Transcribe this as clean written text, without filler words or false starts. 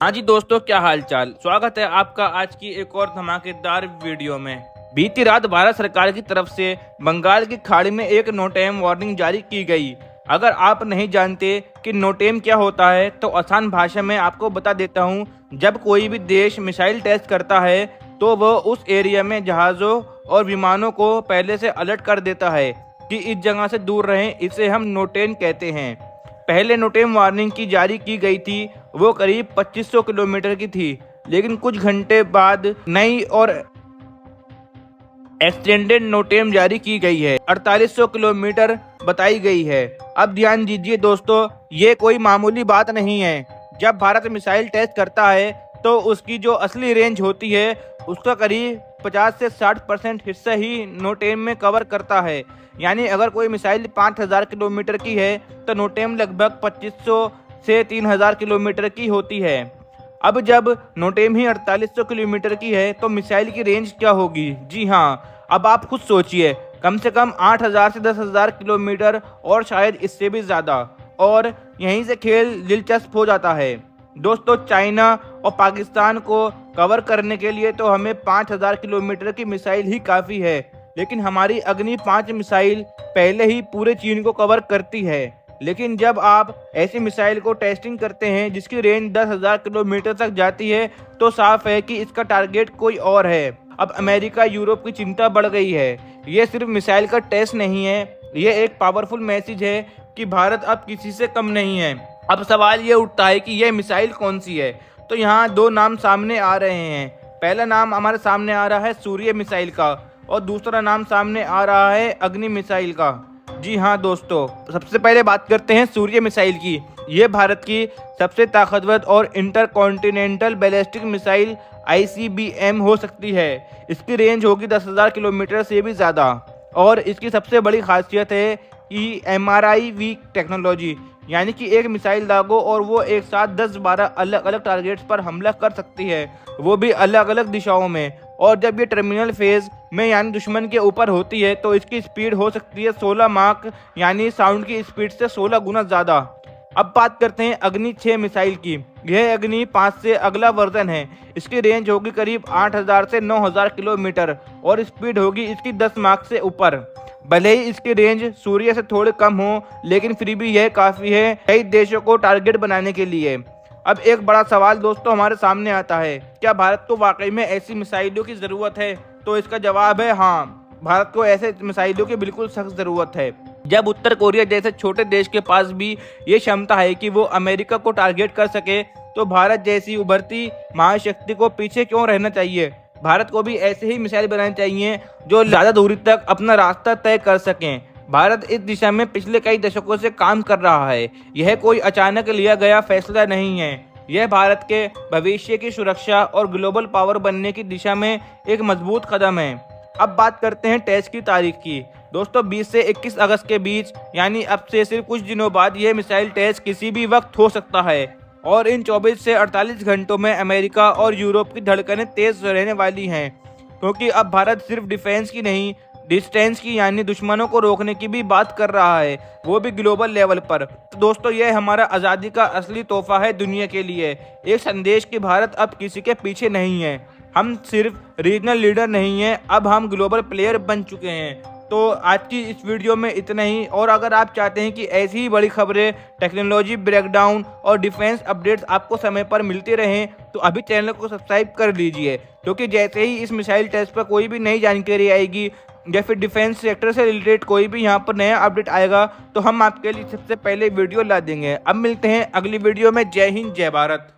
हाँ जी दोस्तों, क्या हाल चाल। स्वागत है आपका आज की एक और धमाकेदार वीडियो में। बीती रात भारत सरकार की तरफ से बंगाल की खाड़ी में एक नोटेम वार्निंग जारी की गई। अगर आप नहीं जानते कि नोटेम क्या होता है तो आसान भाषा में आपको बता देता हूँ। जब कोई भी देश मिसाइल टेस्ट करता है तो वह उस एरिया में जहाज़ों और विमानों को पहले से अलर्ट कर देता है कि इस जगह से दूर रहें। इसे हम नोटेम कहते हैं। पहले नोटेम वार्निंग की जारी की गई थी, वो करीब 2500 किलोमीटर की थी, लेकिन कुछ घंटे बाद नई और एक्सटेंडेड नोटेम जारी की गई है। 4800 किलोमीटर बताई गई है। अब ध्यान दीजिए दोस्तों, ये कोई मामूली बात नहीं है। जब भारत मिसाइल टेस्ट करता है तो उसकी जो असली रेंज होती है उसका करीब 50 से 60% हिस्सा ही नोटेम में कवर करता है। यानी अगर कोई मिसाइल 5000 किलोमीटर की है तो नोटेम लगभग 2500 से 3000 किलोमीटर की होती है। अब जब नोटेम ही 4800 किलोमीटर की है तो मिसाइल की रेंज क्या होगी? जी हाँ, अब आप खुद सोचिए, कम से कम 8000 से 10000 किलोमीटर और शायद इससे भी ज़्यादा। और यहीं से खेल दिलचस्प हो जाता है दोस्तों। चाइना और पाकिस्तान को कवर करने के लिए तो हमें 5000 किलोमीटर की मिसाइल ही काफ़ी है, लेकिन हमारी अग्नि 5 मिसाइल पहले ही पूरे चीन को कवर करती है। लेकिन जब आप ऐसी मिसाइल को टेस्टिंग करते हैं जिसकी रेंज 10,000 किलोमीटर तक जाती है तो साफ है कि इसका टारगेट कोई और है। अब अमेरिका यूरोप की चिंता बढ़ गई है। ये सिर्फ मिसाइल का टेस्ट नहीं है, ये एक पावरफुल मैसेज है कि भारत अब किसी से कम नहीं है। अब सवाल ये उठता है कि यह मिसाइल कौन सी है। तो यहाँ दो नाम सामने आ रहे हैं। पहला नाम हमारे सामने आ रहा है सूर्य मिसाइल का और दूसरा नाम सामने आ रहा है अग्नि मिसाइल का। जी हाँ दोस्तों, सबसे पहले बात करते हैं सूर्य मिसाइल की। ये भारत की सबसे ताकतवर और इंटरकॉन्टिनेंटल बैलिस्टिक मिसाइल ICBM हो सकती है। इसकी रेंज होगी 10,000 किलोमीटर से भी ज़्यादा। और इसकी सबसे बड़ी खासियत है MRIV टेक्नोलॉजी, यानी कि एक मिसाइल दागो और वो एक साथ 10-12 अलग अलग टारगेट्स पर हमला कर सकती है, वो भी अलग अलग दिशाओं में। और जब ये टर्मिनल फेज में यानी दुश्मन के ऊपर होती है तो इसकी स्पीड हो सकती है 16 माक यानी साउंड की स्पीड से 16 गुना ज़्यादा। अब बात करते हैं अग्नि 6 मिसाइल की। यह अग्नि 5 से अगला वर्जन है। इसकी रेंज होगी करीब 8000 से 9000 किलोमीटर और स्पीड होगी इसकी 10 माक से ऊपर। भले ही इसकी रेंज सूर्य से थोड़ी कम हो, लेकिन फिर भी यह काफ़ी है कई देशों को टारगेट बनाने के लिए। अब एक बड़ा सवाल दोस्तों हमारे सामने आता है, क्या भारत को वाकई में ऐसी मिसाइलों की ज़रूरत है? तो इसका जवाब है हाँ, भारत को ऐसे मिसाइलों की बिल्कुल सख्त ज़रूरत है। जब उत्तर कोरिया जैसे छोटे देश के पास भी ये क्षमता है कि वो अमेरिका को टारगेट कर सके, तो भारत जैसी उभरती महाशक्ति को पीछे क्यों रहना चाहिए? भारत को भी ऐसे ही मिसाइल बनानी चाहिए जो ज़्यादा दूरी तक अपना रास्ता तय कर सकें। भारत इस दिशा में पिछले कई दशकों से काम कर रहा है। यह कोई अचानक लिया गया फैसला नहीं है। यह भारत के भविष्य की सुरक्षा और ग्लोबल पावर बनने की दिशा में एक मजबूत कदम है। अब बात करते हैं टेस्ट की तारीख की। दोस्तों 20 से 21 अगस्त के बीच यानी अब से सिर्फ कुछ दिनों बाद यह मिसाइल टेस्ट किसी भी वक्त हो सकता है। और इन 24 से 48 घंटों में अमेरिका और यूरोप की धड़कनें तेज रहने वाली हैं, क्योंकि अब भारत सिर्फ डिफेंस की नहीं, डिस्टेंस की यानी दुश्मनों को रोकने की भी बात कर रहा है, वो भी ग्लोबल लेवल पर। तो दोस्तों यह हमारा आज़ादी का असली तोहफा है दुनिया के लिए। एक संदेश कि भारत अब किसी के पीछे नहीं है। हम सिर्फ रीजनल लीडर नहीं हैं, अब हम ग्लोबल प्लेयर बन चुके हैं। तो आज की इस वीडियो में इतना ही। और अगर आप चाहते हैं कि ऐसी ही बड़ी खबरें, टेक्नोलॉजी ब्रेकडाउन और डिफेंस अपडेट्स आपको समय पर मिलते रहें तो अभी चैनल को सब्सक्राइब कर लीजिए, क्योंकि जैसे ही इस मिसाइल टेस्ट पर कोई भी नई जानकारी आएगी या फिर डिफेंस सेक्टर से रिलेटेड कोई भी यहाँ पर नया अपडेट आएगा तो हम आपके लिए सबसे पहले वीडियो ला देंगे। अब मिलते हैं अगली वीडियो में। जय हिंद, जय भारत।